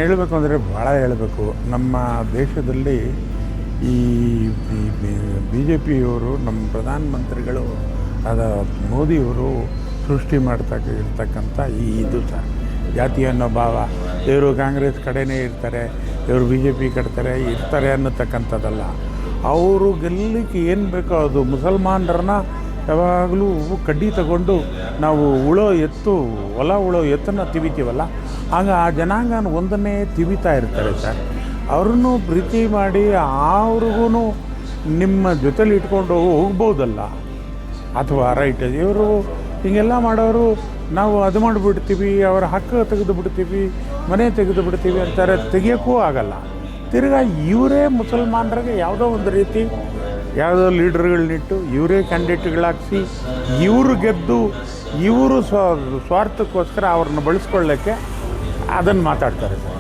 ಹೇಳಬೇಕು ಅಂದರೆ ಭಾಳ ಹೇಳಬೇಕು. ನಮ್ಮ ದೇಶದಲ್ಲಿ ಈ ಬಿ ಜೆ ಪಿಯವರು, ನಮ್ಮ ಪ್ರಧಾನಮಂತ್ರಿಗಳು ಆದ ಮೋದಿಯವರು ಸೃಷ್ಟಿ ಇರ್ತಕ್ಕಂಥ ಇದು ಸರ್, ಜಾತಿ ಅನ್ನೋ ಭಾವ. ಇವರು ಕಾಂಗ್ರೆಸ್ ಕಡೆನೇ ಇರ್ತಾರೆ, ಇವರು ಬಿ ಜೆ ಪಿ ಇರ್ತಾರೆ ಅನ್ನತಕ್ಕಂಥದ್ದಲ್ಲ. ಅವರು ಗೆಲ್ಲಲಿಕ್ಕೆ ಏನು ಬೇಕೋ ಅದು ಮುಸಲ್ಮಾನರನ್ನ ಯಾವಾಗಲೂ ಕಡ್ಡಿ ತಗೊಂಡು ನಾವು ಹೊಲ ಉಳೋ ಎತ್ತನ್ನು ತಿವಿತೀವಲ್ಲ, ಆಗ ಆ ಜನಾಂಗನ ಒಂದನ್ನೇ ತಿವಿತಾ ಇರ್ತಾರೆ ಸರ್. ಅವ್ರನ್ನೂ ಪ್ರೀತಿ ಮಾಡಿ ಅವ್ರಿಗೂ ನಿಮ್ಮ ಜೊತೆಲಿ ಇಟ್ಕೊಂಡು ಹೋಗ್ಬೋದಲ್ಲ. ಅಥವಾ ರೈಟ್, ಇವರು ಹೀಗೆಲ್ಲ ಮಾಡೋರು, ನಾವು ಅದು ಮಾಡಿಬಿಡ್ತೀವಿ, ಅವರ ಹಕ್ಕು ತೆಗೆದು ಬಿಡ್ತೀವಿ, ಮನೆ ತೆಗೆದು ಬಿಡ್ತೀವಿ ಅಂತಾರೆ. ತೆಗಿಯೋಕ್ಕೂ ಆಗಲ್ಲ. ತಿರ್ಗಾ ಇವರೇ ಮುಸಲ್ಮಾನರಿಗೆ ಯಾವುದೋ ಒಂದು ರೀತಿ ಯಾವುದೋ ಲೀಡರ್ಗಳನ್ನಿಟ್ಟು ಇವರೇ ಕ್ಯಾಂಡಿಡೇಟ್ಗಳಾಗಿಸಿ ಇವರು ಗೆದ್ದು ಇವರು ಸ್ವಾರ್ಥಕ್ಕೋಸ್ಕರ ಅವ್ರನ್ನ ಬಳಸ್ಕೊಳ್ಳೋಕ್ಕೆ ಅದನ್ನು ಮಾತಾಡ್ತಾರೆ ಸರ್.